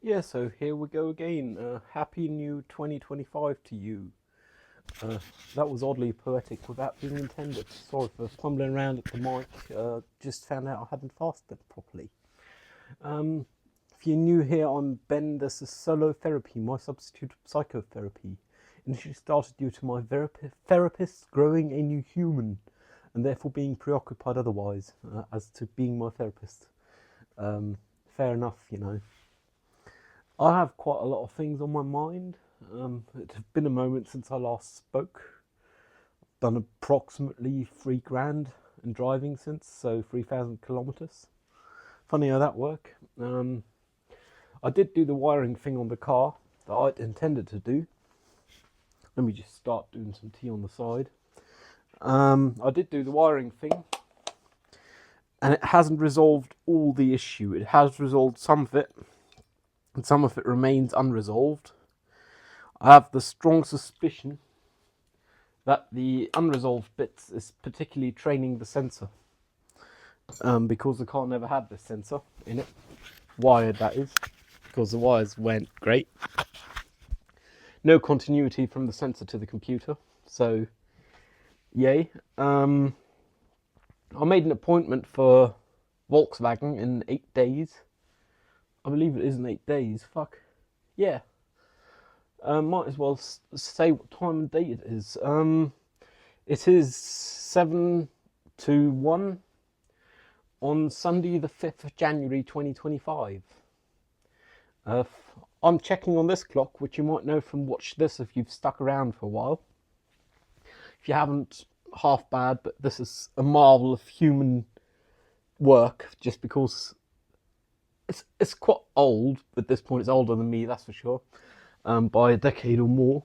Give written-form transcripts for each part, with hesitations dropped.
Yeah, so here we go again. Happy new 2025 to you. Uh, that was oddly poetic without being intended. Sorry for fumbling around at the mic. Just found out I hadn't fasted properly. Um, if you're new here, I'm Ben. This is solo therapy, my substitute psychotherapy. Initially started due to my therapist growing a new human and therefore being preoccupied otherwise as to being my therapist. Fair enough, you know. I have quite a lot of things on my mind. It's been a moment since I last spoke. Done approximately 3 grand in driving since, so 3,000 kilometers. Funny how that work. I did do the wiring thing on the car that I intended to do. Let me just start doing some tea on the side. I did do the wiring thing, and it hasn't resolved all the issue. It has resolved some of it, and some of it remains unresolved. I have the strong suspicion that the unresolved bits is particularly training the sensor, because the car never had this sensor in it, wired that is, because the wires went great. No continuity from the sensor to the computer, so yay. I made an appointment for Volkswagen in 8 days. I believe it is in 8 days. Fuck. Yeah. Might as well say what time and date it is. It is 7 to 1 on Sunday the 5th of January 2025. I'm checking on this clock, which you might know from Watch This if you've stuck around for a while. If you haven't, half bad, but this is a marvel of human work, just because it's quite old at this point. It's older than me, that's for sure, by a decade or more.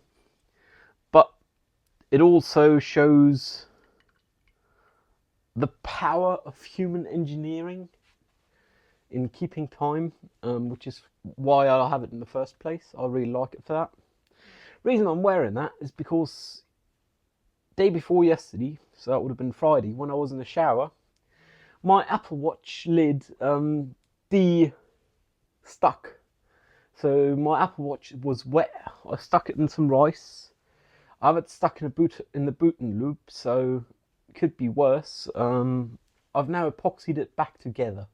But it also shows the power of human engineering in keeping time, which is why I have it in the first place. I really like it for that. Reason I'm wearing that is because day before yesterday, so that would have been Friday, when I was in the shower, my Apple Watch lid stuck. So my Apple Watch was wet. I stuck it in some rice. I have it stuck in the button loop, so it could be worse. I've now epoxied it back together,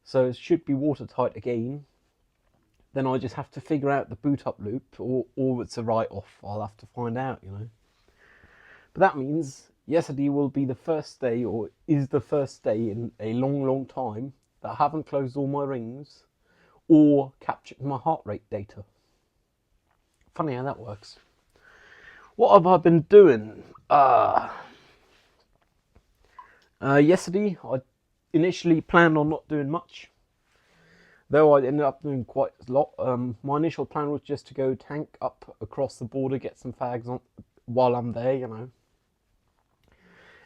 so it should be watertight again. Then I just have to figure out the boot up loop, or it's a write-off. I'll have to find out, you know. But that means yesterday will be the first day, or is the first day in a long, long time that I haven't closed all my rings or captured my heart rate data. Funny how that works. What have I been doing? Yesterday, I initially planned on not doing much, though I ended up doing quite a lot. My initial plan was just to go tank up across the border, get some fags on while I'm there, you know.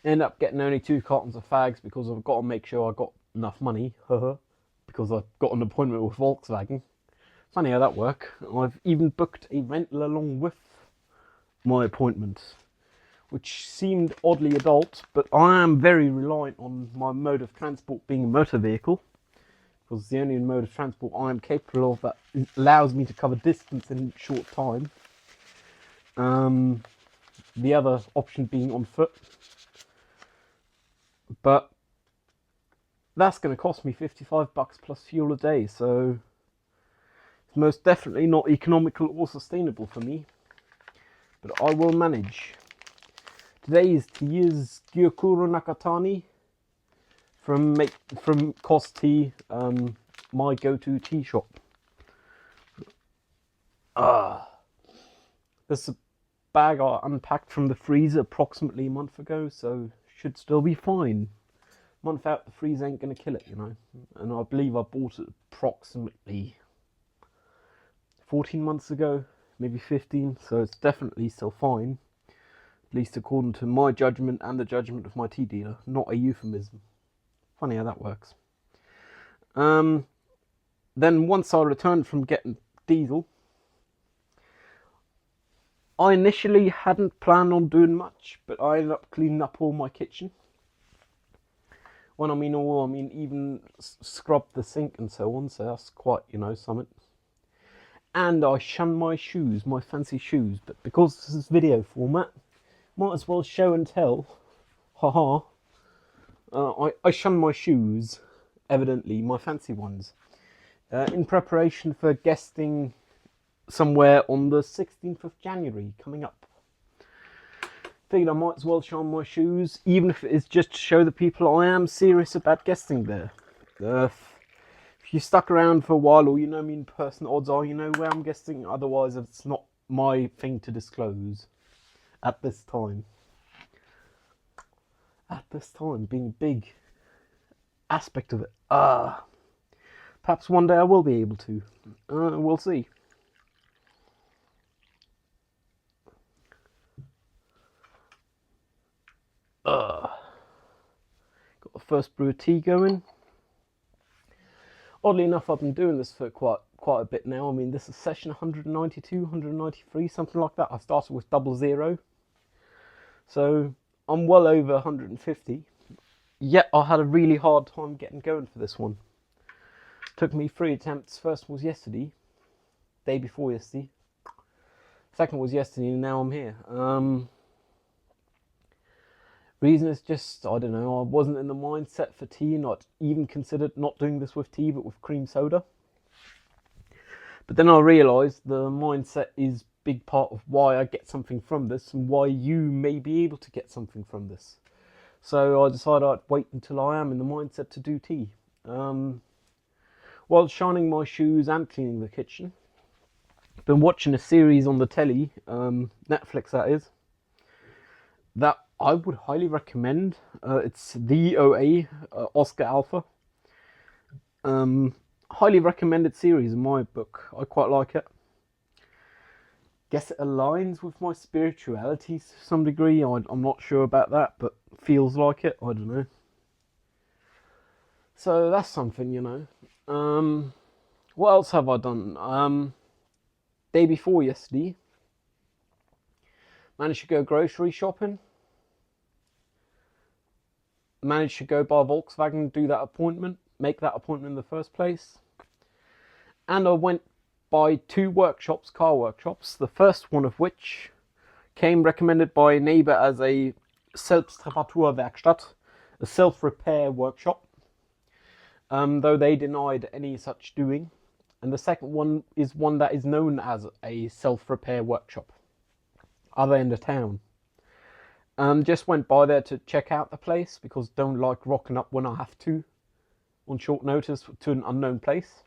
End up getting only 2 cartons of fags because I've got to make sure I got enough money, because I've got an appointment with Volkswagen. Funny how that works. I've even booked a rental along with my appointment, which seemed oddly adult, but I am very reliant on my mode of transport being a motor vehicle, because it's the only mode of transport I am capable of that allows me to cover distance in a short time. The other option being on foot. But that's going to cost me $55 plus fuel a day, so it's most definitely not economical or sustainable for me. But I will manage. Today's tea is Gyokuro Nakatani from Cos Tea, my go-to tea shop. This is a bag I unpacked from the freezer approximately a month ago, so should still be fine. Month out, the freeze ain't gonna kill it, you know. And I believe I bought it approximately 14 months ago, maybe 15, so it's definitely still fine. At least according to my judgment and the judgment of my tea dealer, not a euphemism. Funny how that works. Then once I returned from getting diesel, I initially hadn't planned on doing much, but I ended up cleaning up all my kitchen. When I mean all, I mean even scrub the sink and so on, so that's quite, you know, something. and I shun my shoes, my fancy shoes, but because this is video format, might as well show and tell. Haha. I shun my shoes, evidently, my fancy ones, in preparation for guesting somewhere on the 16th of January coming up. Figured I might as well shun my shoes, even if it is just to show the people I am serious about guesting there. If you stuck around for a while, or you know me in person, odds are you know where I'm guesting. Otherwise, it's not my thing to disclose at this time. At this time, being a big aspect of it. Perhaps one day I will be able to. We'll see. Got the first brew of tea going. Oddly enough, I've been doing this for quite a bit now. I mean, this is session 192, 193, something like that. I started with 00. So I'm well over 150. Yet I had a really hard time getting going for this one. Took me 3 attempts. First was yesterday, day before yesterday. Second was yesterday, and now I'm here. Reason is just, I don't know, I wasn't in the mindset for tea, not even considered not doing this with tea, but with cream soda. But then I realised the mindset is a big part of why I get something from this, and why you may be able to get something from this. So I decided I'd wait until I am in the mindset to do tea. While shining my shoes and cleaning the kitchen, I've been watching a series on the telly, Netflix that is, that I would highly recommend. It's The OA, Oscar Alpha. Highly recommended series in my book. I quite like it. Guess it aligns with my spirituality to some degree. I'm not sure about that, but feels like it. I don't know. So that's something, you know. What else have I done? Day before yesterday, managed to go grocery shopping. Managed to go by Volkswagen, do that appointment, make that appointment in the first place. And I went by 2 workshops, car workshops, the first one of which came recommended by a neighbour as a Selbstreparaturwerkstatt, a self-repair workshop, though they denied any such doing. And the second one is one that is known as a self-repair workshop, other end of town. Just went by there to check out the place, because don't like rocking up when I have to on short notice to an unknown place.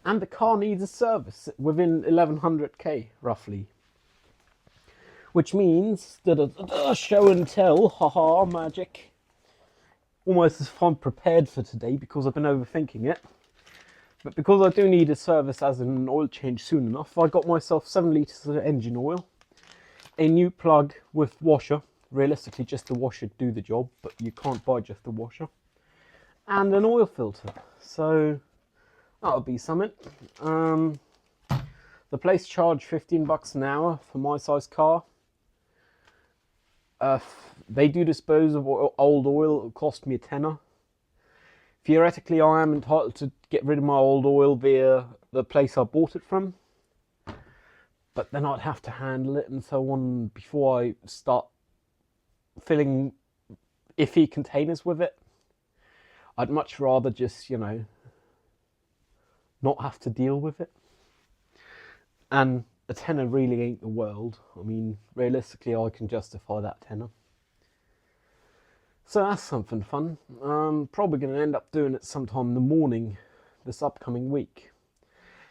And the car needs a service within 1100k roughly, which means show and tell, haha, magic. Almost as if I'm prepared for today, because I've been overthinking it. But because I do need a service as an oil change soon enough, I got myself 7 litres of engine oil, a new plug with washer. Realistically, just the washer do the job, but you can't buy just the washer. And an oil filter. So that'll be something. The place charged $15 an hour for my size car. They do dispose of old oil. It'll cost me a tenner. Theoretically, I am entitled to get rid of my old oil via the place I bought it from. But then I'd have to handle it and so on before I start filling iffy containers with it. I'd much rather just, you know, not have to deal with it. And a tenner really ain't the world. I mean, realistically, I can justify that tenner. So that's something fun. I'm probably going to end up doing it sometime in the morning this upcoming week.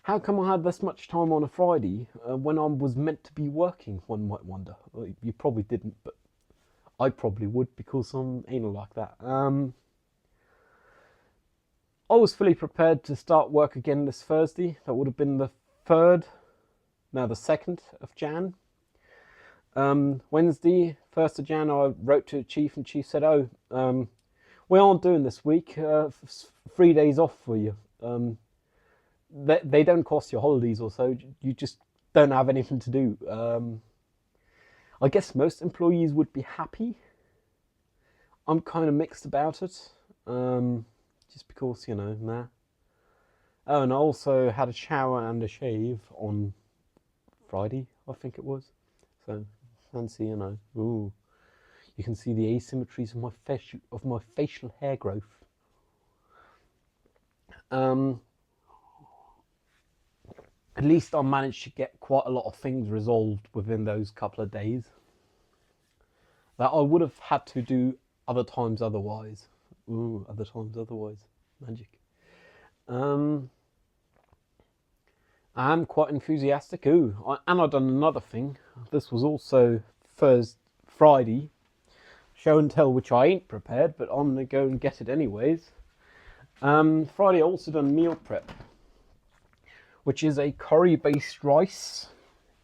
How come I had this much time on a Friday when I was meant to be working, one might wonder. Well, you probably didn't, but I probably would, because I'm anal like that. I was fully prepared to start work again this Thursday. That would have been the 3rd, now the 2nd of Jan. Wednesday, 1st of Jan, I wrote to the Chief, and Chief said, we aren't doing this week, 3 days off for you. They don't cost you holidays or so, you just don't have anything to do. I guess most employees would be happy. I'm kind of mixed about it, just because, you know, Oh, and I also had a shower and a shave on Friday, I think it was. So fancy, you know. Ooh, you can see the asymmetries of my facial hair growth. At least I managed to get quite a lot of things resolved within those couple of days that I would have had to do other times otherwise. Ooh, other times otherwise. Magic. I am quite enthusiastic. And I've done another thing. This was also Friday. Show and tell, which I ain't prepared, but I'm going to go and get it anyways. Friday I also done meal prep, which is a curry-based rice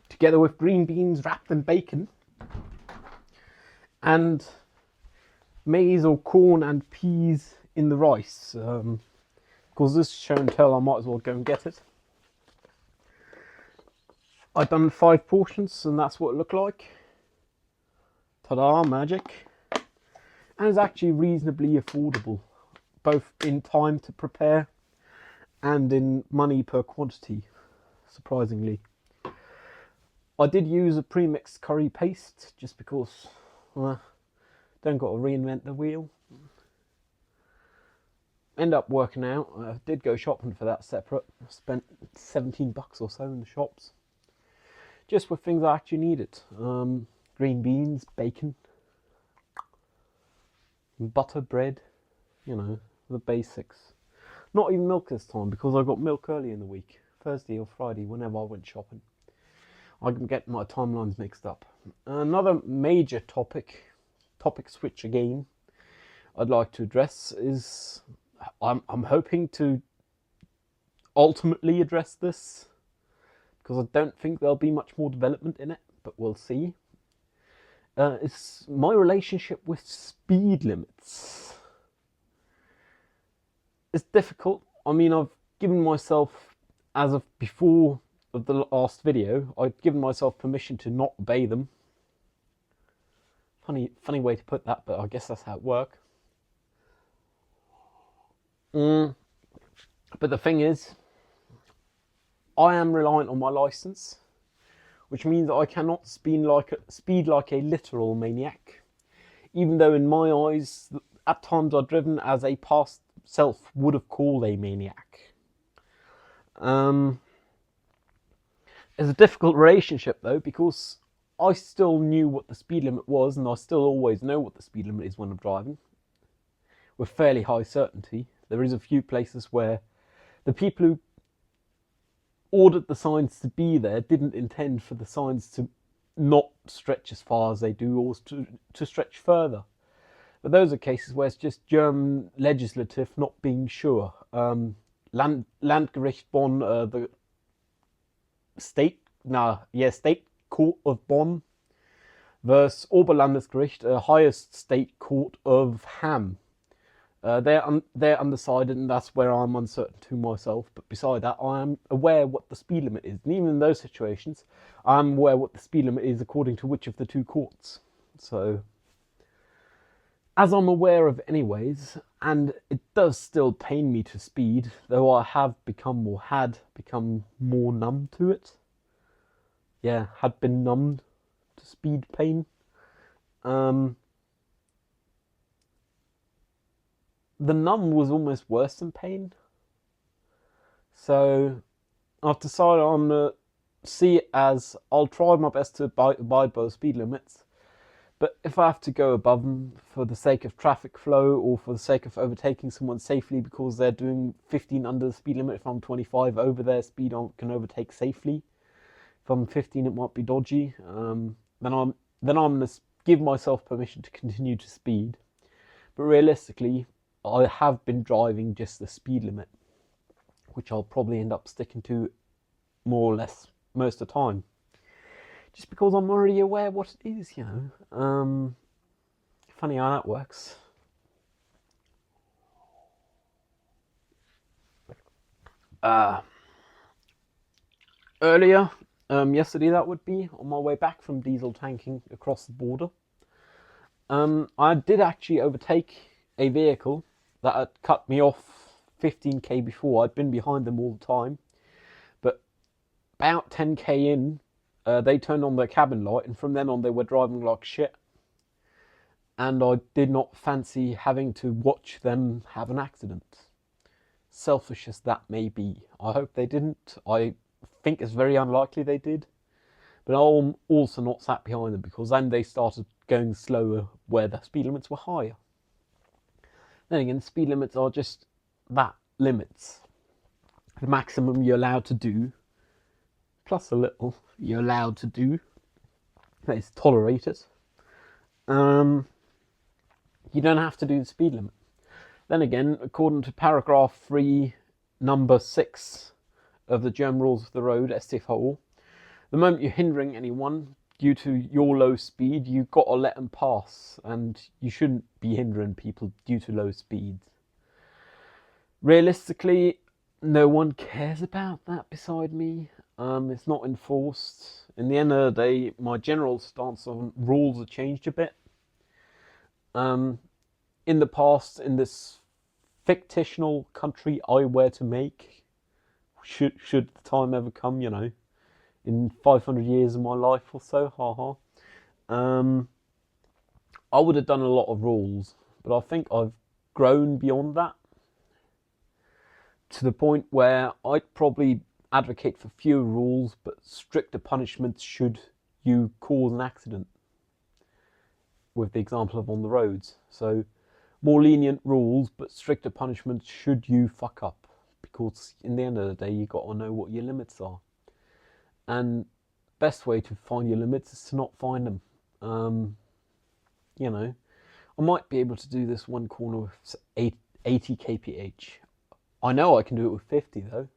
together with green beans wrapped in bacon and maize or corn and peas in the rice. Because this show and tell, I might as well go and get it. I've done 5 portions and that's what it looked like. Ta-da, magic. And it's actually reasonably affordable, both in time to prepare and in money per quantity, surprisingly. I did use a pre-mixed curry paste just because don't got to reinvent the wheel. End up working out. I did go shopping for that separate. Spent $17 or so in the shops, just with things I actually needed. Green beans, bacon, butter, bread, you know, the basics. Not even milk this time because I got milk early in the week, Thursday or Friday, whenever I went shopping. I can get my timelines mixed up. Another major topic switch again, I'd like to address is I'm hoping to ultimately address this because I don't think there'll be much more development in it, but we'll see. It's my relationship with speed limits. It's difficult. I mean, I've given myself, as of before of the last video, I've given myself permission to not obey them. Funny way to put that, but I guess that's how it works. But the thing is, I am reliant on my license, which means I cannot speed like a literal maniac, even though in my eyes, at times I've driven as a past self would have called a maniac. It's a difficult relationship though, because I still knew what the speed limit was, and I still always know what the speed limit is when I'm driving, with fairly high certainty. There is a few places where the people who ordered the signs to be there didn't intend for the signs to not stretch as far as they do, or to stretch further. But those are cases where it's just German legislative not being sure. Landgericht Bonn, the state court of Bonn, versus Oberlandesgericht, highest state court of Hamm. They're undecided, and that's where I'm uncertain to myself. But beside that, I am aware what the speed limit is, and even in those situations, I'm aware what the speed limit is according to which of the two courts. So, as I'm aware of anyways, and it does still pain me to speed, though I have become, or had become, more numb to it. Yeah, had been numbed to speed pain. The numb was almost worse than pain. So I've decided I'm going to see it as I'll try my best to abide by the speed limits. But if I have to go above them for the sake of traffic flow, or for the sake of overtaking someone safely because they're doing 15 under the speed limit, if I'm 25 over their speed, I can overtake safely. If I'm 15, it might be dodgy. Then I'm going to give myself permission to continue to speed. But realistically, I have been driving just the speed limit, which I'll probably end up sticking to more or less most of the time, just because I'm already aware what it is, you know. Funny how that works. Earlier, yesterday that would be, on my way back from diesel tanking across the border, I did actually overtake a vehicle that had cut me off 15k before, I'd been behind them all the time. But about 10k in, they turned on their cabin light, and from then on they were driving like shit. And I did not fancy having to watch them have an accident. Selfish as that may be. I hope they didn't. I think it's very unlikely they did. But I'm also not sat behind them, because then they started going slower where the speed limits were higher. Then again, speed limits are just that, limits. The maximum you're allowed to do, plus a little, you're allowed to do, that is tolerated. You don't have to do the speed limit. Then again, according to paragraph 3, number 6 of the German Rules of the Road, STFO, the moment you're hindering anyone due to your low speed, you've got to let them pass, and you shouldn't be hindering people due to low speeds. Realistically, no one cares about that beside me. It's not enforced. In the end of the day, my general stance on rules have changed a bit. In the past, in this fictional country I were to make, should the time ever come, you know, in 500 years of my life or so, I would have done a lot of rules, but I think I've grown beyond that to the point where I'd probably advocate for fewer rules but stricter punishments should you cause an accident, with the example of on the roads. So more lenient rules but stricter punishments should you fuck up, because in the end of the day you got to know what your limits are, and best way to find your limits is to not find them. You know, I might be able to do this one corner with 80 kph. I know I can do it with 50 though,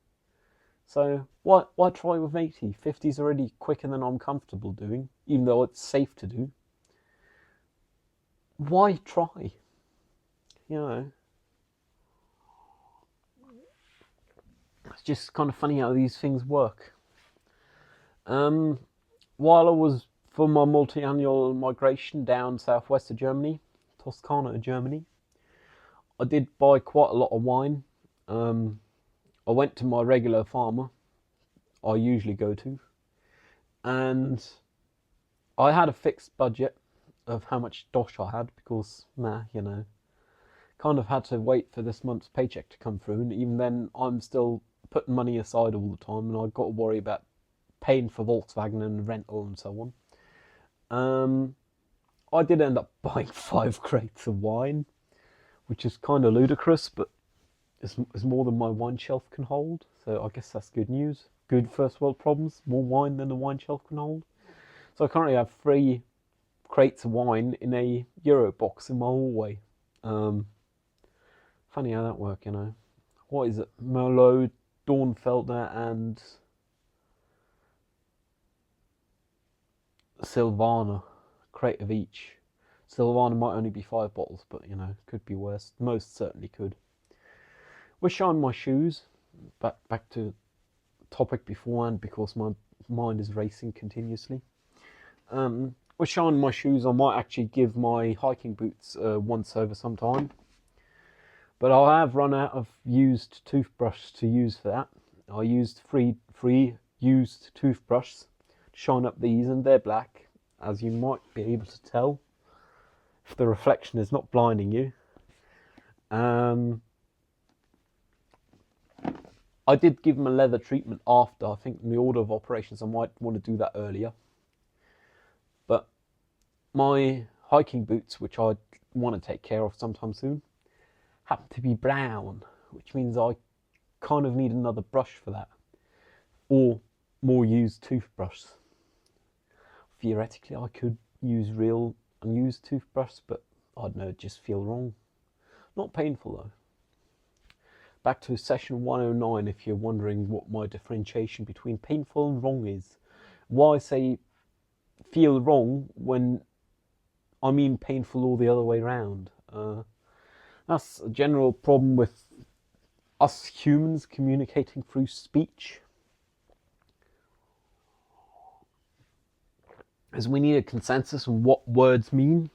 so why try with 80? 50 is already quicker than I'm comfortable doing, even though it's safe to do. Why try? You know, it's just kind of funny how these things work. While I was for my multi-annual migration down southwest of Germany, Toscana, Germany, I did buy quite a lot of wine. I went to my regular farmer I usually go to, and I had a fixed budget of how much dosh I had, because, you know, kind of had to wait for this month's paycheck to come through, and even then I'm still putting money aside all the time, and I've got to worry about paying for Volkswagen and rental and so on. I did end up buying 5 crates of wine, which is kind of ludicrous, but it's more than my wine shelf can hold, so I guess that's good news. Good first world problems, more wine than the wine shelf can hold. So I currently have 3 crates of wine in a Euro box in my hallway. Funny how that works, you know. What is it? Merlot, Dornfelder and Silvaner, crate of each. Silvaner might only be 5 bottles, but, you know, could be worse. Most certainly could. We're showing my shoes. Back to topic beforehand, because my mind is racing continuously. We're showing my shoes. I might actually give my hiking boots once over sometime. But I have run out of used toothbrush to use for that. I used free used toothbrushes to shine up these, and they're black, as you might be able to tell if the reflection is not blinding you. I did give them a leather treatment after. I think in the order of operations I might want to do that earlier. But my hiking boots, which I want to take care of sometime soon, happen to be brown, which means I kind of need another brush for that, or more used toothbrush. Theoretically I could use real unused toothbrush, but I don't know, it just feel wrong. Not painful though. Back to session 109, if you're wondering what my differentiation between painful and wrong is. Why I say feel wrong when I mean painful all the other way around. That's a general problem with us humans communicating through speech, as we need a consensus on what words mean.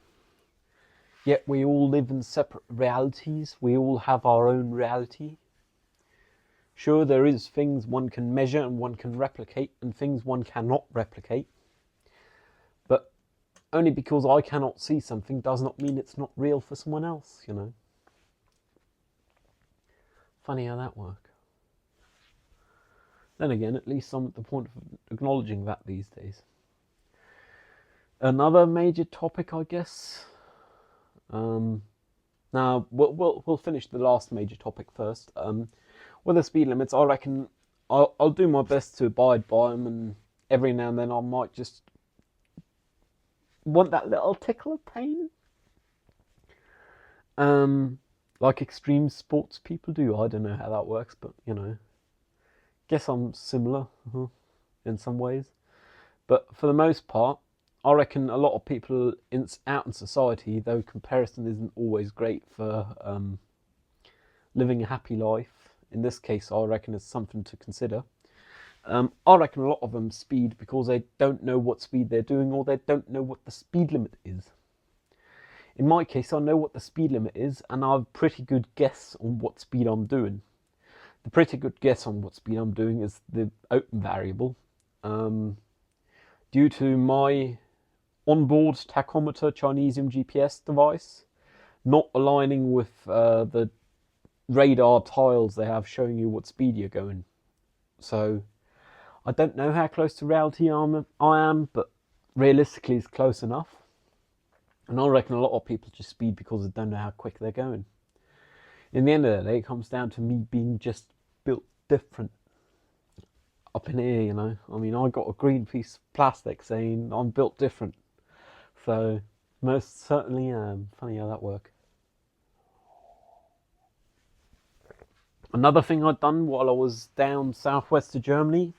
Yet we all live in separate realities. We all have our own reality. Sure, there is things one can measure and one can replicate, and things one cannot replicate. But only because I cannot see something does not mean it's not real for someone else, you know. Funny how that works. Then again, at least I'm at the point of acknowledging that these days. Another major topic, I guess. Now, we'll finish the last major topic first. With the speed limits, I reckon I'll do my best to abide by them, and every now and then I might just want that little tickle of pain. Like extreme sports people do. I don't know how that works, but, you know, guess I'm similar in some ways. But for the most part, I reckon a lot of people out in society, though comparison isn't always great for living a happy life, in this case I reckon it's something to consider. I reckon a lot of them speed because they don't know what speed they're doing, or they don't know what the speed limit is. In my case, I know what the speed limit is, and I have a pretty good guess on what speed I'm doing. The pretty good guess on what speed I'm doing is the open variable. Due to my onboard tachometer Chinesium GPS device not aligning with the radar tiles they have showing you what speed you're going. So I don't know how close to reality I am, but realistically it's close enough. And I reckon a lot of people just speed because they don't know how quick they're going. In the end of the day, it comes down to me being just built different. Up in here, you know. I mean, I got a green piece of plastic saying I'm built different. So, most certainly am. Funny how that works. Another thing I'd done while I was down southwest of Germany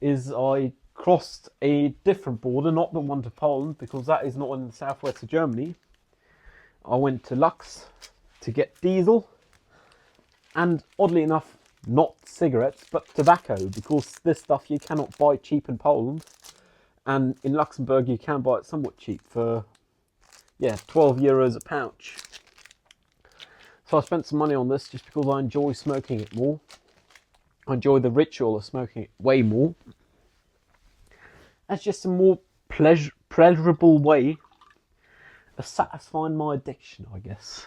is I crossed a different border, not the one to Poland, because that is not in the southwest of Germany. I went to Lux to get diesel, and oddly enough, not cigarettes, but tobacco, because this stuff you cannot buy cheap in Poland, and in Luxembourg you can buy it somewhat cheap for, yeah, 12 euros a pouch. So I spent some money on this just because I enjoy smoking it more. I enjoy the ritual of smoking it way more. That's just a more pleasurable way of satisfying my addiction, I guess.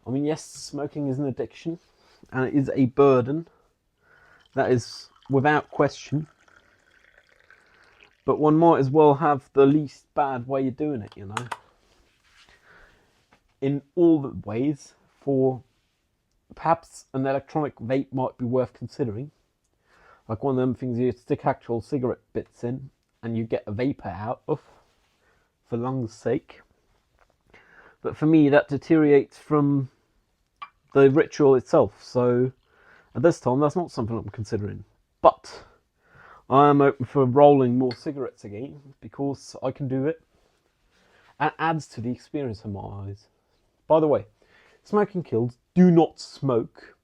I mean, yes, smoking is an addiction, and it is a burden. That is without question. But one might as well have the least bad way of doing it, you know. In all the ways, for perhaps an electronic vape might be worth considering. Like one of them things you stick actual cigarette bits in and you get a vapour out of, for lungs' sake. But for me, that deteriorates from the ritual itself. So at this time, that's not something I'm considering. But I am open for rolling more cigarettes again because I can do it. And it adds to the experience in my eyes. By the way, smoking kills. Do not smoke.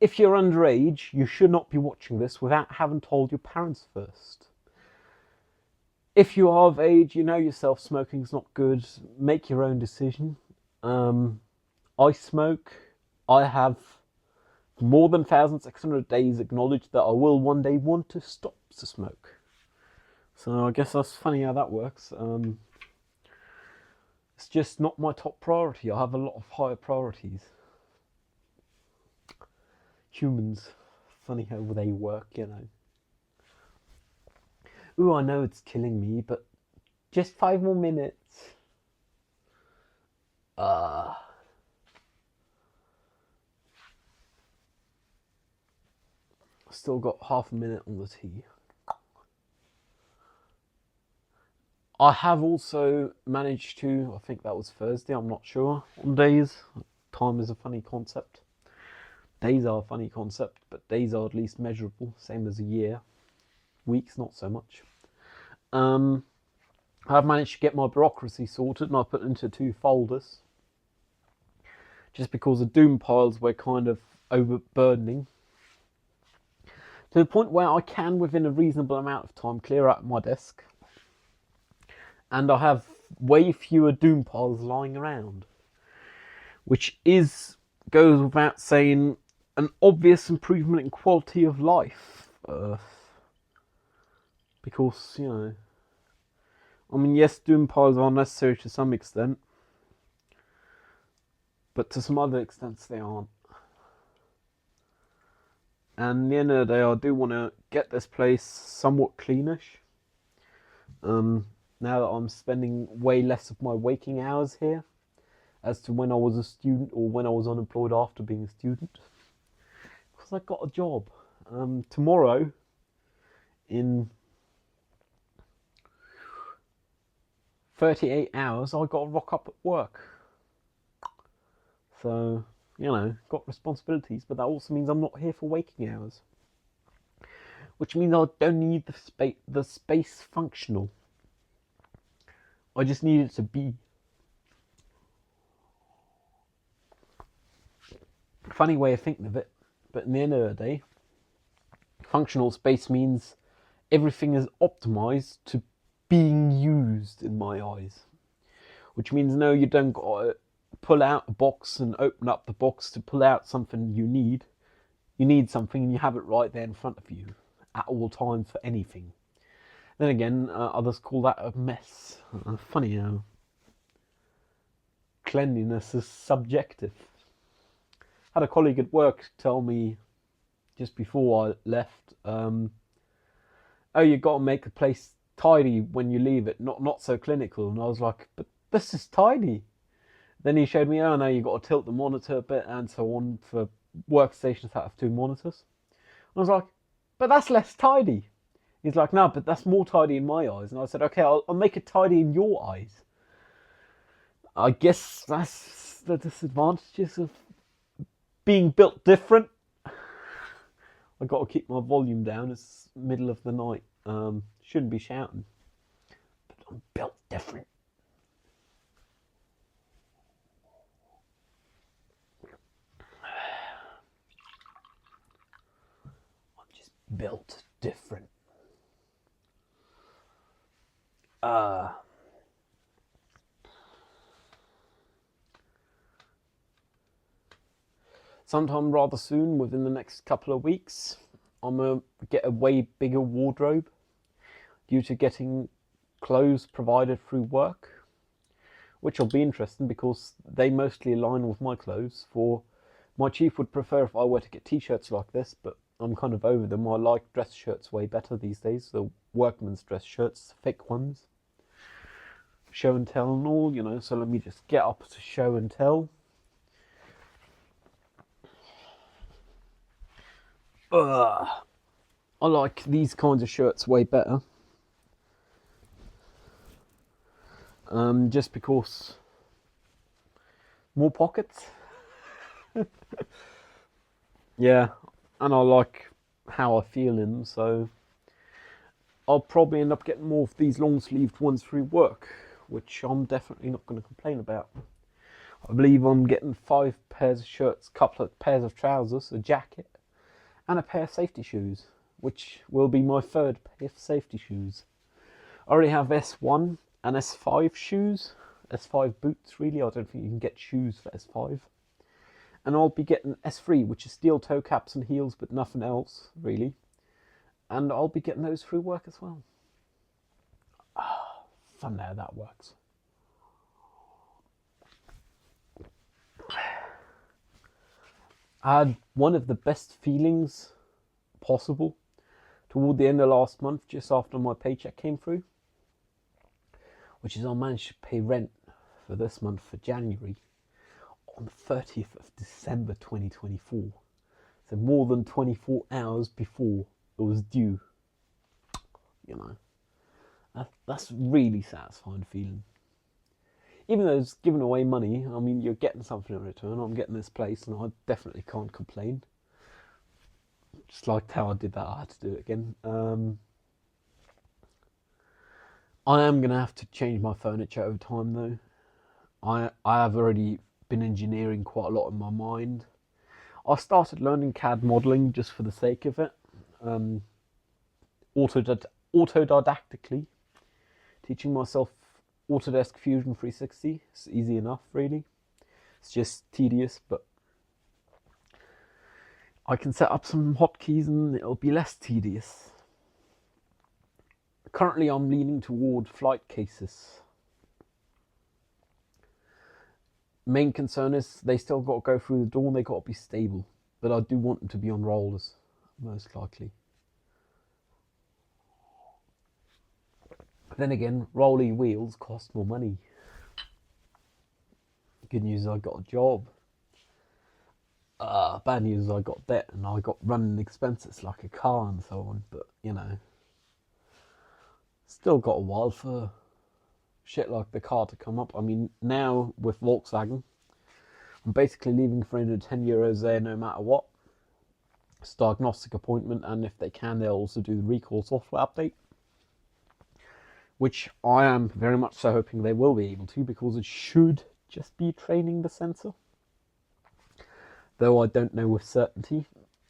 If you're underage, you should not be watching this without having told your parents first. If you are of age, you know yourself smoking's not good, make your own decision. I smoke. I have for more than 1,600 days acknowledged that I will one day want to stop to smoke. So I guess that's funny how that works. It's just not my top priority. I have a lot of higher priorities. Humans, funny how they work, you know. Ooh, I know it's killing me, but just 5 more minutes. Still got half a minute on the tea. I have also managed to, I think that was Thursday, I'm not sure, on days. Time is a funny concept. Days are a funny concept, but days are at least measurable, same as a year. Weeks, not so much. I've managed to get my bureaucracy sorted, and I put it into 2 folders. Just because the doom piles were kind of overburdening. To the point where I can, within a reasonable amount of time, clear out my desk. And I have way fewer doom piles lying around. Which goes without saying, an obvious improvement in quality of life. Because, you know, I mean, yes, doom piles are necessary to some extent, but to some other extents they aren't. And at the end of the day, I do want to get this place somewhat cleanish. Now that I'm spending way less of my waking hours here, as to when I was a student or when I was unemployed after being a student. Because I got a job. Tomorrow, in 38 hours, I got to rock up at work. So, you know, got responsibilities, but that also means I'm not here for waking hours. Which means I don't need the space functional. I just need it to be. Funny way of thinking of it, but in the end of the day, functional space means everything is optimized to being used in my eyes. Which means no, you don't got to pull out a box and open up the box to pull out something you need. You need something and you have it right there in front of you at all times for anything. Then again, others call that a mess. Funny how cleanliness is subjective. I had a colleague at work tell me just before I left, oh, you got to make the place tidy when you leave it, not so clinical. And I was like, but this is tidy. Then he showed me, oh no, you got to tilt the monitor a bit and so on for workstations that have 2 monitors. And I was like, but that's less tidy. He's like, no, but that's more tidy in my eyes. And I said, okay, I'll make it tidy in your eyes. I guess that's the disadvantages of being built different. I got to keep my volume down. It's middle of the night. Shouldn't be shouting, but I'm built different. I'm just built different. Sometime rather soon, within the next couple of weeks, I'm going to get a way bigger wardrobe due to getting clothes provided through work, which will be interesting because they mostly align with my clothes. For my chief would prefer if I were to get t-shirts like this, but I'm kind of over them. I like dress shirts way better these days, the workman's dress shirts, fake ones. Show and tell and all, you know, so let me just get up to show and tell. I like these kinds of shirts way better. Just because more pockets. Yeah, and I like how I feel in them, so I'll probably end up getting more of these long-sleeved ones through work, which I'm definitely not going to complain about. I believe I'm getting 5 pairs of shirts, couple of pairs of trousers, a jacket, and a pair of safety shoes, which will be my 3rd pair of safety shoes. I already have S1 and S5 shoes, S5 boots really. I don't think you can get shoes for S5. And I'll be getting S3, which is steel toe caps and heels, but nothing else really. And I'll be getting those through work as well. Fun how that works. I had one of the best feelings possible toward the end of last month, just after my paycheck came through, which is I managed to pay rent for this month, for January, on the 30th of December 2024. So more than 24 hours before it was due. You know, that's really satisfying feeling. Even though it's giving away money, I mean, you're getting something in return. I'm getting this place, and I definitely can't complain. Just liked how I did that. I had to do it again. I am going to have to change my furniture over time, though. I have already been engineering quite a lot in my mind. I started learning CAD modelling just for the sake of it. Autodidactically. Teaching myself Autodesk Fusion 360. It's easy enough, really. It's just tedious, but I can set up some hotkeys and it'll be less tedious. Currently I'm leaning toward flight cases. Main concern is they still got to go through the door and they got to be stable. But I do want them to be on rollers, most likely. Then again, rolly wheels cost more money. Good news is I got a job. Bad news is I got debt and I got running expenses like a car and so on. But, you know, still got a while for shit like the car to come up. I mean, now with Volkswagen, I'm basically leaving €310 there no matter what. It's a diagnostic appointment, and if they can, they'll also do the recall software update, which I am very much so hoping they will be able to, because it should just be training the sensor. Though I don't know with certainty.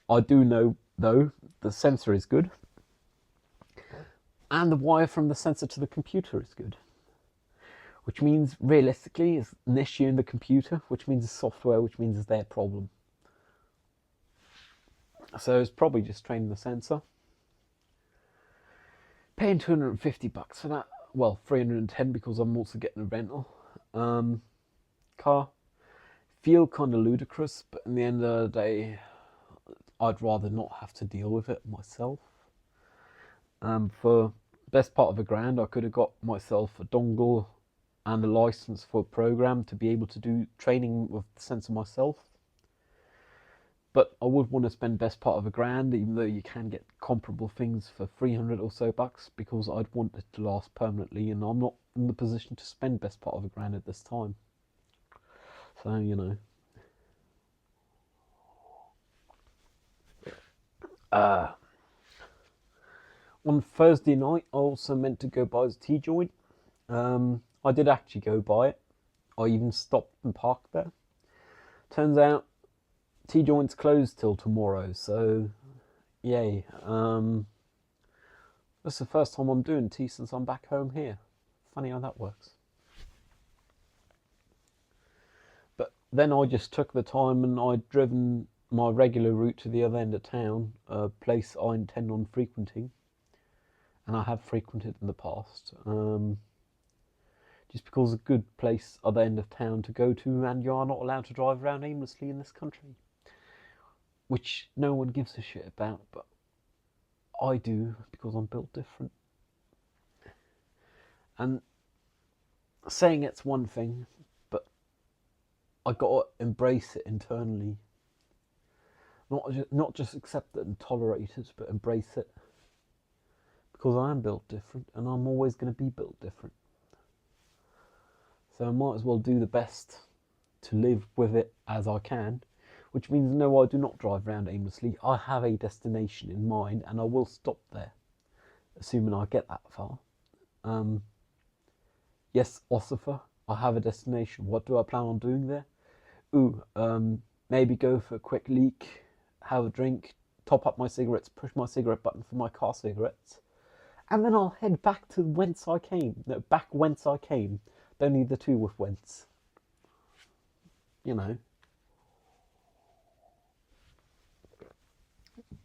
I do know, though, the sensor is good. And the wire from the sensor to the computer is good. Which means, realistically, it's an issue in the computer, which means it's software, which means it's their problem. So it's probably just training the sensor. Paying $250 for that. Well, 310 because I'm also getting a rental car. Feel kind of ludicrous, but in the end of the day, I'd rather not have to deal with it myself. For best part of $1,000, I could have got myself a dongle and a license for a program to be able to do training with the sensor myself. But I would want to spend best part of $1,000, even though you can get comparable things for 300 or so bucks, because I'd want it to last permanently, and I'm not in the position to spend best part of $1,000 at this time. So, you know. On Thursday night, I also meant to go buy the T-joint. I did actually go buy it. I even stopped and parked there. Turns out, T-joint's closed till tomorrow, so yay. That's the first time I'm doing tea since I'm back home here. Funny how that works. But then I just took the time and I'd driven my regular route to the other end of town, a place I intend on frequenting, and I have frequented in the past. Just because it's a good place other end of town to go to, and you are not allowed to drive around aimlessly in this country, which no one gives a shit about, but I do, because I'm built different. And saying it's one thing, but I gotta embrace it internally. Not just accept it and tolerate it, but embrace it. Because I am built different, and I'm always going to be built different. So I might as well do the best to live with it as I can, which means no, I do not drive around aimlessly. I have a destination in mind, and I will stop there, assuming I get that far. Yes, Ossifer, I have a destination. What do I plan on doing there? Maybe go for a quick leak, have a drink, top up my cigarettes, push my cigarette button for my car cigarettes, and then I'll head back to whence I came. No, back whence I came. Don't need the two with whence. You know.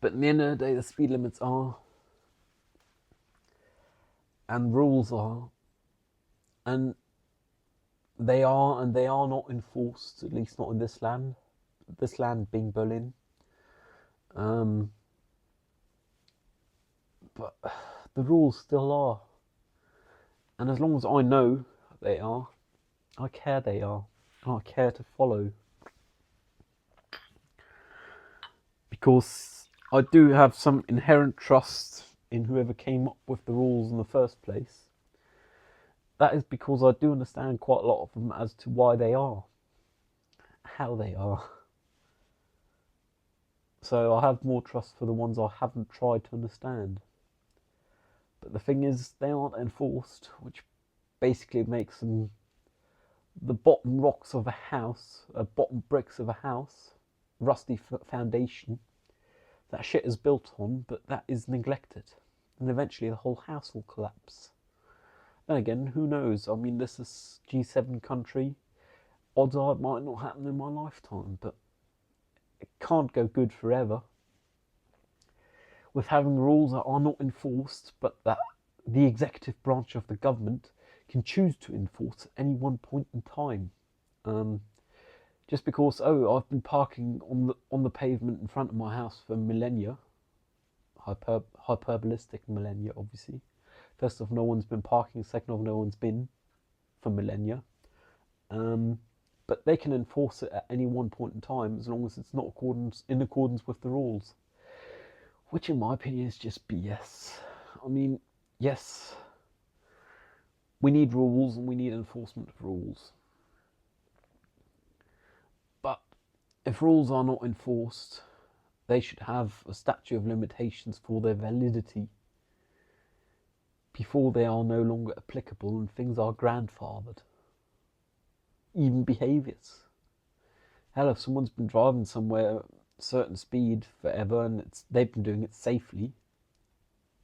But at the end of the day, the speed limits are, and rules are, and they are not enforced, at least not in this land. This land being Berlin. But the rules still are. And as long as I know they are, I care they are. I care to follow. Because I do have some inherent trust in whoever came up with the rules in the first place. That is because I do understand quite a lot of them as to why they are. How they are. So I have more trust for the ones I haven't tried to understand. But the thing is, they aren't enforced, which basically makes them the bottom rocks of a house, bottom bricks of a house, rusty foundation, that shit is built on, but that is neglected. And eventually the whole house will collapse. Then again, who knows? I mean, this is G7 country. Odds are it might not happen in my lifetime, but it can't go good forever with having rules that are not enforced, but that the executive branch of the government can choose to enforce at any one point in time. Just because, oh, I've been parking on the pavement in front of my house for millennia, hyperbolistic millennia, obviously. First off, no one's been parking. Second off, no one's been for millennia. But they can enforce it at any one point in time as long as it's not in accordance with the rules. Which, in my opinion, is just BS. I mean, yes, we need rules and we need enforcement of rules. But if rules are not enforced, they should have a statute of limitations for their validity before they are no longer applicable and things are grandfathered. Even behaviours. Hell, if someone's been driving somewhere a certain speed forever and they've been doing it safely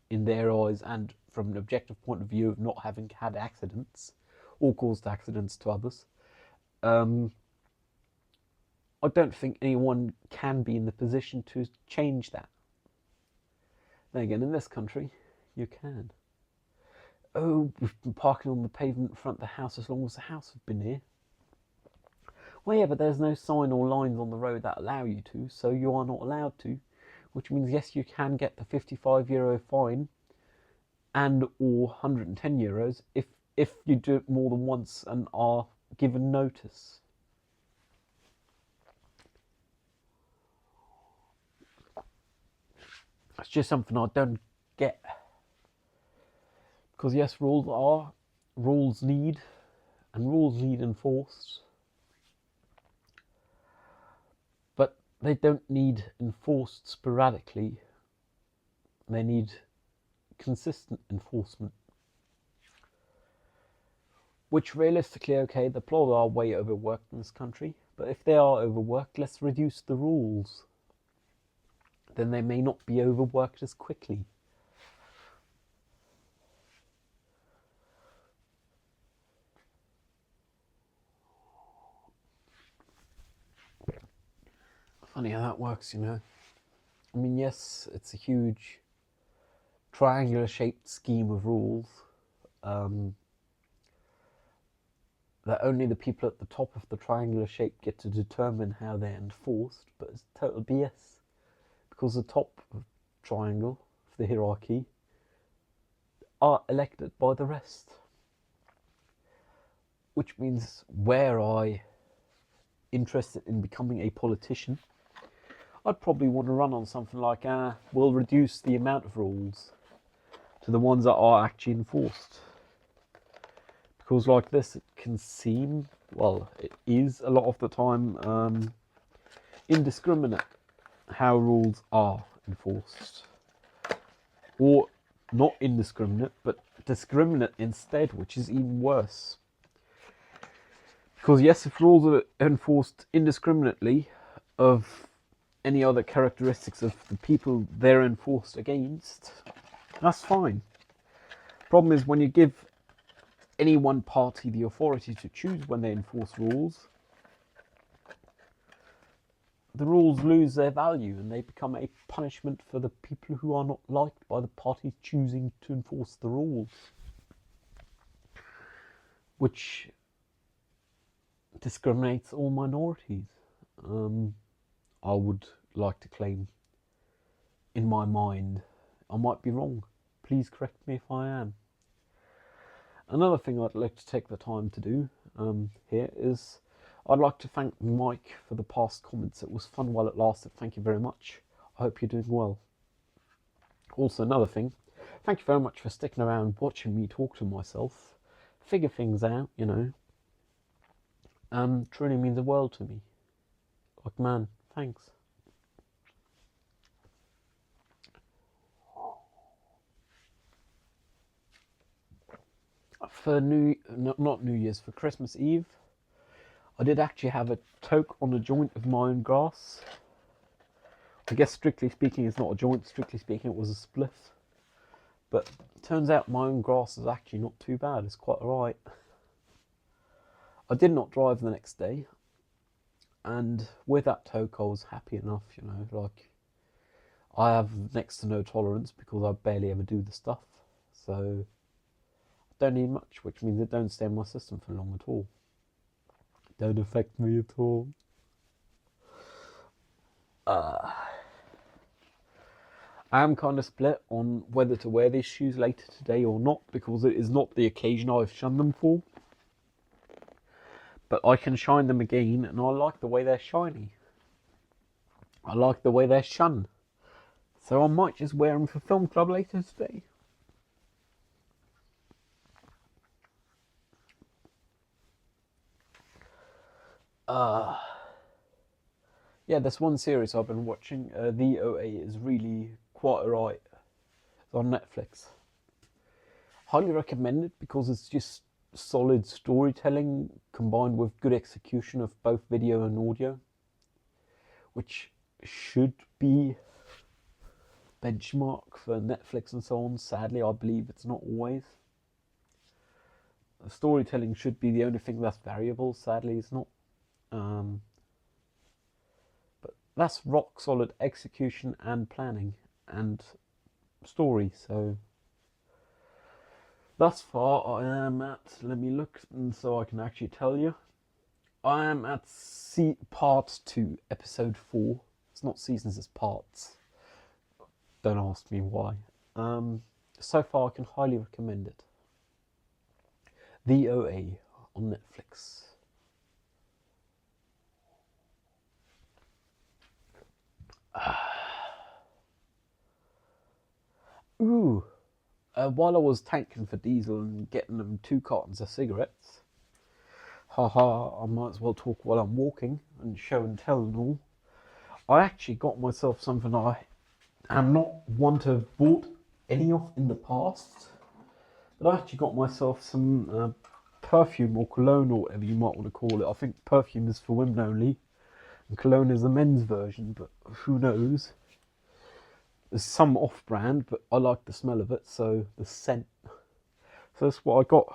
in their eyes and from an objective point of view of not having had accidents or caused accidents to others, I don't think anyone can be in the position to change that. Then again, in this country, you can. Oh, we've been parking on the pavement in front of the house as long as the house has been here. Well, yeah, but there's no sign or lines on the road that allow you to, so you are not allowed to, which means, yes, you can get the €55 fine and or €110 if you do it more than once and are given notice. It's just something I don't get. Because yes, rules need enforced. But they don't need enforced sporadically. They need consistent enforcement. Which realistically, okay, the people are way overworked in this country. But if they are overworked, let's reduce the rules. Then they may not be overworked as quickly. Funny how that works, you know. I mean, yes, it's a huge triangular shaped scheme of rules that only the people at the top of the triangular shape get to determine how they're enforced, but it's total BS. Because the top of the triangle, of the hierarchy, are elected by the rest. Which means, were I interested in becoming a politician, I'd probably want to run on something like, we'll reduce the amount of rules to the ones that are actually enforced. Because like this, it can seem, well, it is a lot of the time indiscriminate how rules are enforced. Or not indiscriminate, but discriminate instead, which is even worse. Because yes, if rules are enforced indiscriminately of any other characteristics of the people they're enforced against, that's fine. Problem is when you give any one party the authority to choose when they enforce rules, the rules lose their value and they become a punishment for the people who are not liked by the parties choosing to enforce the rules. Which discriminates all minorities. I would like to claim, in my mind. I might be wrong. Please correct me if I am. Another thing I'd like to take the time to do here is I'd like to thank Mike for the past comments. It was fun while it lasted. Thank you very much. I hope you're doing well. Also, another thing, thank you very much for sticking around watching me talk to myself, figure things out, you know. Truly means the world to me. Like, man, thanks. For not New Year's, for Christmas Eve, I did actually have a toke on a joint of my own grass. I guess strictly speaking it's not a joint, strictly speaking it was a spliff. But it turns out my own grass is actually not too bad, it's quite alright. I did not drive the next day. And with that toke, I was happy enough, you know, like, I have next to no tolerance because I barely ever do the stuff, so I don't need much, which means it don't stay in my system for long at all. Don't affect me at all. I am kind of split on whether to wear these shoes later today or not, because it is not the occasion I've shunned them for. But I can shine them again, and I like the way they're shiny. I like the way they're shun. So I might just wear them for film club later today. Yeah, there's one series I've been watching. The OA is really quite alright. It's on Netflix. Highly recommend it because it's just solid storytelling combined with good execution of both video and audio, which should be benchmark for Netflix and so on. Sadly, I believe it's not always. The storytelling should be the only thing that's variable. Sadly, it's not. But that's rock solid execution and planning and story. So thus far, I am at, let me look and so I can actually tell you. I am at part 2, episode 4. It's not seasons, it's parts. Don't ask me why. So far, I can highly recommend it. The OA on Netflix. Ooh. While I was tanking for diesel and getting them 2 cartons of cigarettes, haha, I might as well talk while I'm walking and show and tell and all. I actually got myself something I am not one to have bought any of in the past, but I actually got myself some perfume or cologne or whatever you might want to call it. I think perfume is for women only and cologne is the men's version, but who knows. There's some off-brand, but I like the smell of it, so the scent. So that's what I got.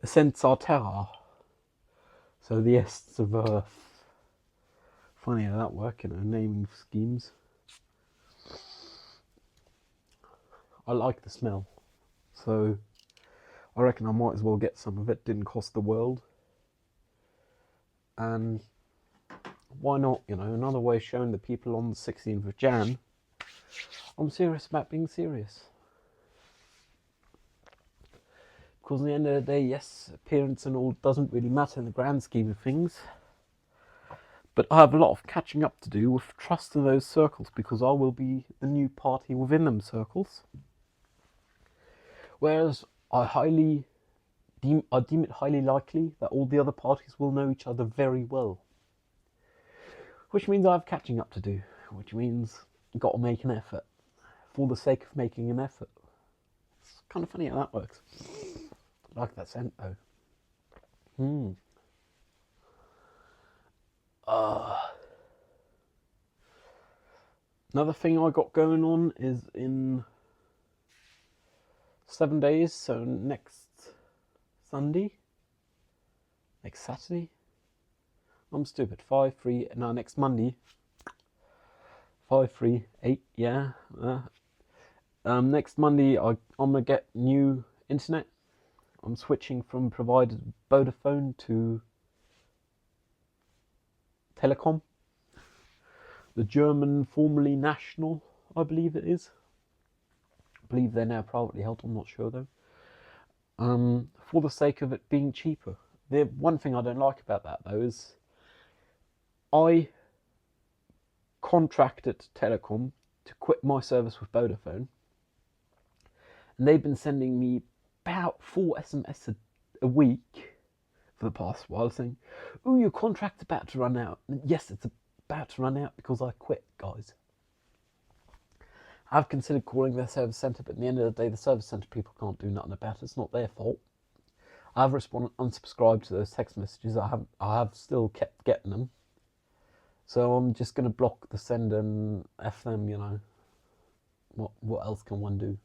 Essence Terra. So the Ests of Earth. Funny how that works, you know, naming schemes. I like the smell, so I reckon I might as well get some of it. Didn't cost the world. And why not, you know, another way of showing the people on the 16th of Jan I'm serious about being serious. Because at the end of the day, yes, appearance and all doesn't really matter in the grand scheme of things. But I have a lot of catching up to do with trust in those circles, because I will be the new party within them circles. Whereas I deem it highly likely that all the other parties will know each other very well. Which means I have catching up to do, which means I've got to make an effort for the sake of making an effort. It's kind of funny how that works. I like that scent though. Another thing I got going on is in 7 days, so next Sunday, next Saturday, I'm stupid, 5-3, no, next Monday, 5-3-8, yeah, next Monday I'm gonna get new internet. I'm switching from provider Vodafone to Telecom, the German, formerly National, I believe it is. I believe they're now privately held, I'm not sure though. For the sake of it being cheaper. The one thing I don't like about that though is I contracted Telecom to quit my service with Vodafone, and they've been sending me about 4 SMS a week for the past while saying, "Oh, your contract's about to run out." And yes, it's about to run out because I quit, guys. I've considered calling their service centre, but at the end of the day, the service centre people can't do nothing about it. It's not their fault. I've unsubscribed to those text messages. I have still kept getting them. So I'm just going to block the send and F them, you know. What else can one do?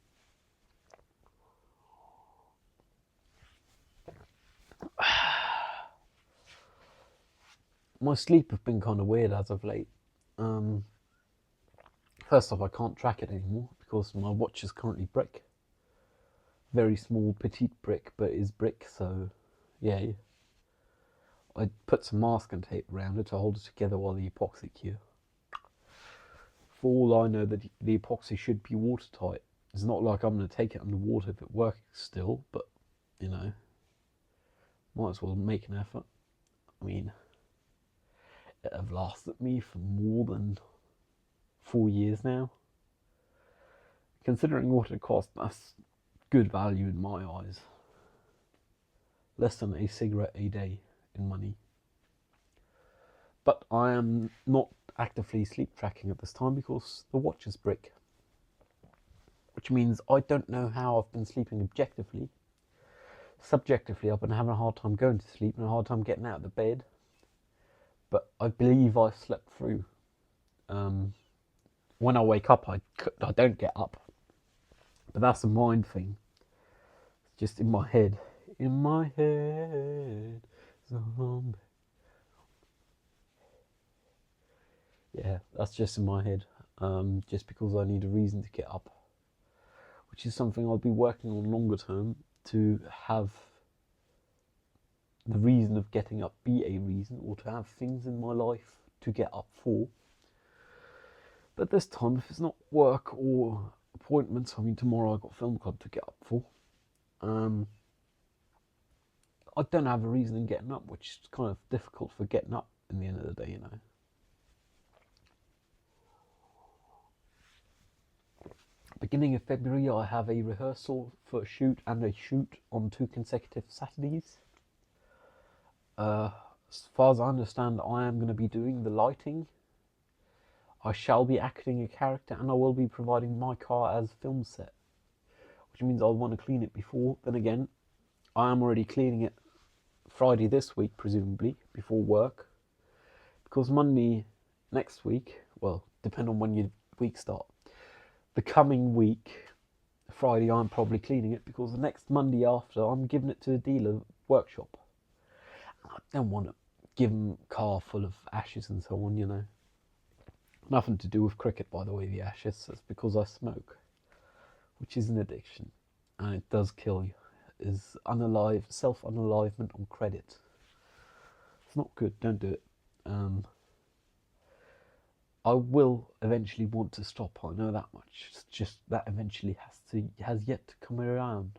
my sleep has been kind of weird as of late. First off, I can't track it anymore because my watch is currently brick. Very small, petite brick, but it is brick, so yeah. I put some masking tape around it to hold it together while the epoxy cure. For all I know, the epoxy should be watertight. It's not like I'm going to take it underwater if it works still, but, you know, might as well make an effort. I mean, it have lasted me for more than 4 years now. Considering what it cost, that's good value in my eyes. Less than a cigarette a day in money. But I am not actively sleep tracking at this time because the watch is brick. Which means I don't know how I've been sleeping objectively. Subjectively, I've been having a hard time going to sleep and a hard time getting out of the bed. But I believe I slept through. When I wake up, I don't get up. But that's a mind thing. It's just in my head. In my head. Zombie. Yeah, that's just in my head. Just because I need a reason to get up. Which is something I'll be working on longer term, to have the reason of getting up be a reason, or to have things in my life to get up for. But this time, if it's not work or appointments, I mean, tomorrow I've got film club to get up for. I don't have a reason in getting up, which is kind of difficult for getting up in the end of the day, you know. Beginning of February, I have a rehearsal for a shoot and a shoot on 2 consecutive Saturdays. As far as I understand, I am going to be doing the lighting. I shall be acting a character, and I will be providing my car as film set. Which means I'll want to clean it before. Then again, I am already cleaning it Friday this week, presumably, before work. Because Monday next week, well, depending on when your week starts. The coming week, Friday, I'm probably cleaning it because the next Monday after, I'm giving it to a dealer workshop. I don't want to give them a car full of ashes and so on, you know. Nothing to do with cricket, by the way, the ashes. It's because I smoke, which is an addiction, and it does kill you. Is self-unalivement on credit. It's not good, don't do it. I will eventually want to stop, I know that much. It's just that eventually has yet to come around.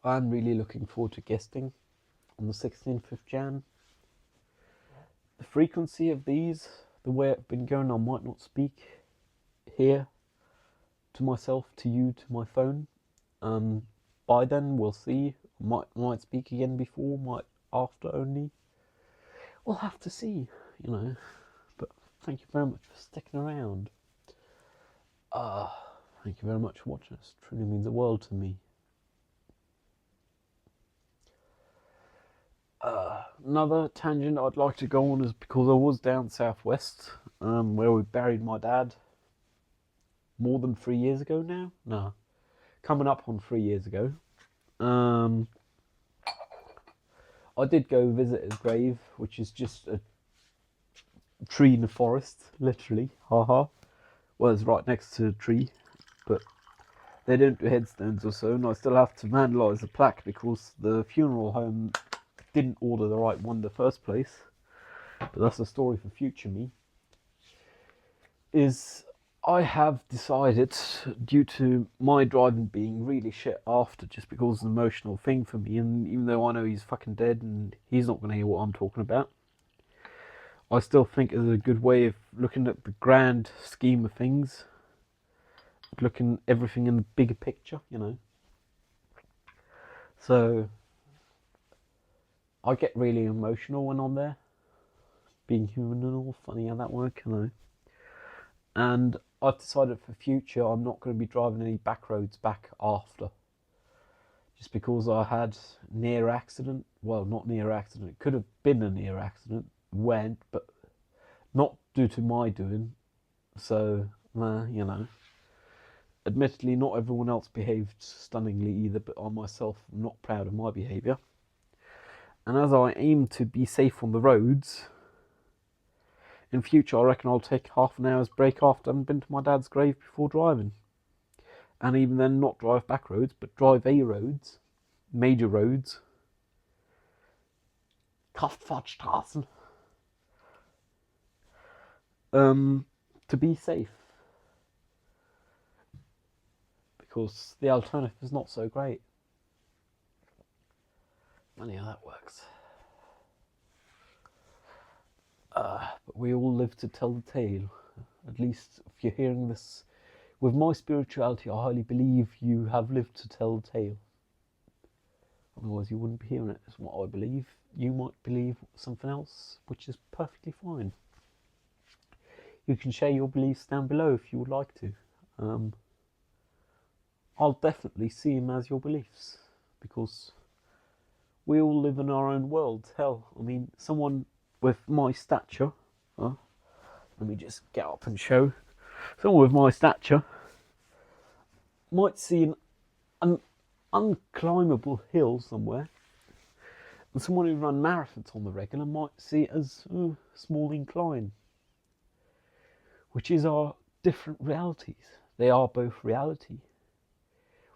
I'm really looking forward to guesting on the 16th of Jan. The frequency of these, the way it's been going, I might not speak here to myself, to you, to my phone. By then we'll see. Might speak again before, might after only. We'll have to see, you know. But thank you very much for sticking around. Thank you very much for watching us. It truly means the world to me. Another tangent I'd like to go on is because I was down southwest, where we buried my dad more than 3 years ago now. No, coming up on 3 years ago. I did go visit his grave, which is just a tree in the forest, literally. Haha. Well, it's right next to a tree, but they don't do headstones or so, and I still have to vandalise the plaque because the funeral home didn't order the right one in the first place. But that's a story for future me. Is I have decided, due to my driving being really shit after, just because it's an emotional thing for me, and even though I know he's fucking dead and he's not going to hear what I'm talking about, I still think it's a good way of looking at the grand scheme of things, looking everything in the bigger picture, you know. So I get really emotional when I'm there, being human and all. Funny how that works, you know. And I've decided for future I'm not going to be driving any back roads back after. Just because I had near accident. Well, not near accident. It could have been a near accident. Went, but not due to my doing. So, you know. Admittedly, not everyone else behaved stunningly either, but I myself am not proud of my behaviour. And as I aim to be safe on the roads, in future I reckon I'll take half an hour's break after I've been to my dad's grave before driving. And even then not drive back roads, but drive A roads, major roads, Kraftfahrtstraßen, to be safe. Because the alternative is not so great. Funny how that works. But we all live to tell the tale. At least if you're hearing this, with my spirituality, I highly believe you have lived to tell the tale. Otherwise you wouldn't be hearing it. It's what I believe. You might believe something else, which is perfectly fine. You can share your beliefs down below if you would like to. I'll definitely see them as your beliefs, because we all live in our own world. Hell, I mean, someone with my stature, let me just get up and show, someone with my stature might see an unclimbable hill somewhere, and someone who runs marathons on the regular might see it as a small incline, which is our different realities. They are both reality.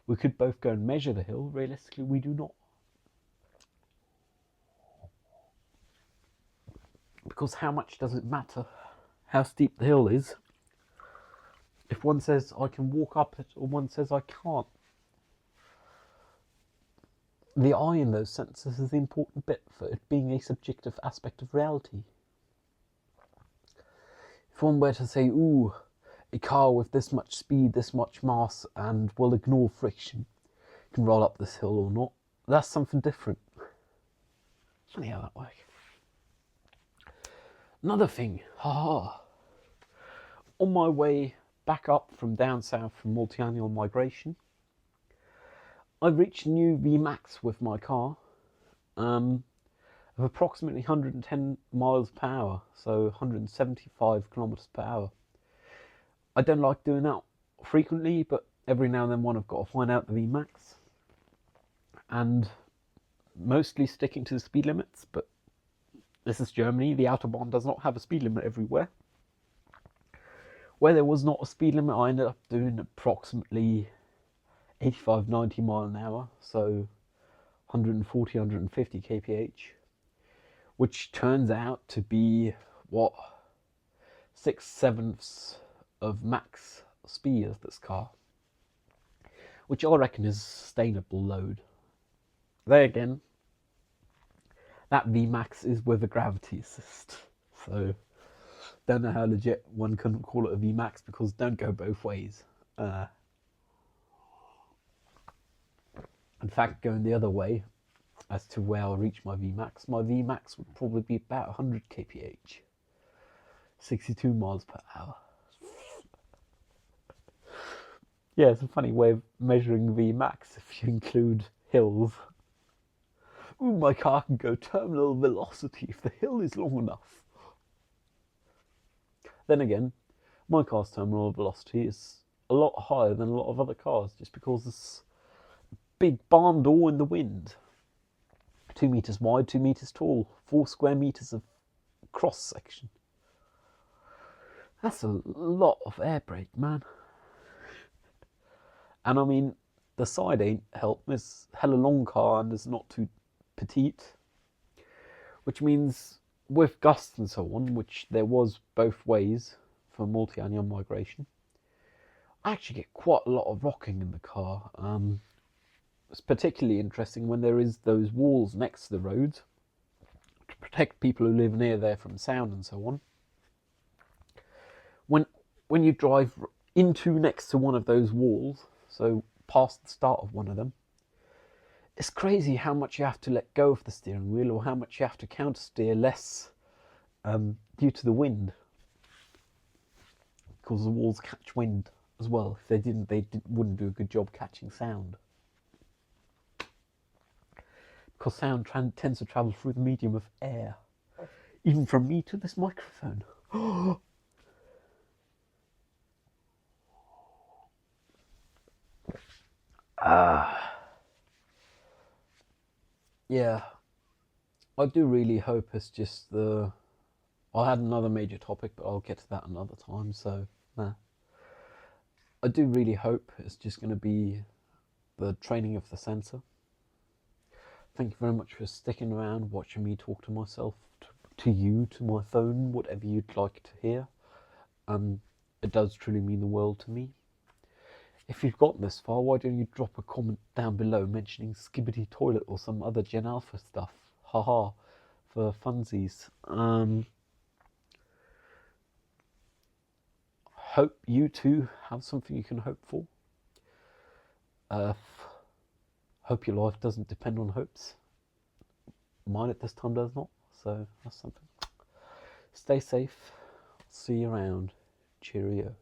We could both go and measure the hill. Realistically, we do not. Because how much does it matter how steep the hill is if one says I can walk up it or one says I can't? The I in those sentences is the important bit for it being a subjective aspect of reality. If one were to say, ooh, a car with this much speed, this much mass, and will ignore friction, can roll up this hill or not, that's something different. Funny how that works. Another thing, on my way back up from down south from multi-annual migration, I've reached a new VMAX with my car of approximately 110 miles per hour, so 175 kilometers per hour. I don't like doing that frequently, but every now and then I've got to find out the VMAX, and mostly sticking to the speed limits, but this is Germany. The Autobahn does not have a speed limit everywhere. Where there was not a speed limit, I ended up doing approximately 85, 90 mile an hour, so 140, 150 kph, which turns out to be, what, 6/7 of max speed of this car, which I reckon is a sustainable load. There again, that VMAX is with a gravity assist, so don't know how legit one can call it a VMAX, because don't go both ways. In fact, going the other way as to where I'll reach my VMAX would probably be about 100 kph, 62 miles per hour. Yeah, it's a funny way of measuring VMAX if you include hills. Ooh, my car can go terminal velocity if the hill is long enough. Then again, my car's terminal velocity is a lot higher than a lot of other cars, just because it's a big barn door in the wind. 2 meters wide, 2 meters tall, 4 square meters of cross section. That's a lot of air brake, man. And I mean, the side ain't help. It's a hella long car and it's not too petite, which means with gusts and so on, which there was both ways for multi-annual migration, I actually get quite a lot of rocking in the car. It's particularly interesting when there is those walls next to the roads to protect people who live near there from sound and so on. When you drive into next to one of those walls, so past the start of one of them, it's crazy how much you have to let go of the steering wheel, or how much you have to counter steer less due to the wind, because the walls catch wind as well. If they didn't, wouldn't do a good job catching sound, because sound tends to travel through the medium of air, even from me to this microphone. Yeah, I do really hope it's just the. I had another major topic, but I'll get to that another time. So, nah. I do really hope it's just going to be the training of the sensor. Thank you very much for sticking around, watching me talk to myself, to you, to my phone, whatever you'd like to hear. It does truly mean the world to me. If you've gotten this far, why don't you drop a comment down below mentioning Skibbity Toilet or some other Gen Alpha stuff? Haha, for funsies. Hope you too have something you can hope for. Hope your life doesn't depend on hopes. Mine at this time does not, so that's something. Stay safe. See you around. Cheerio.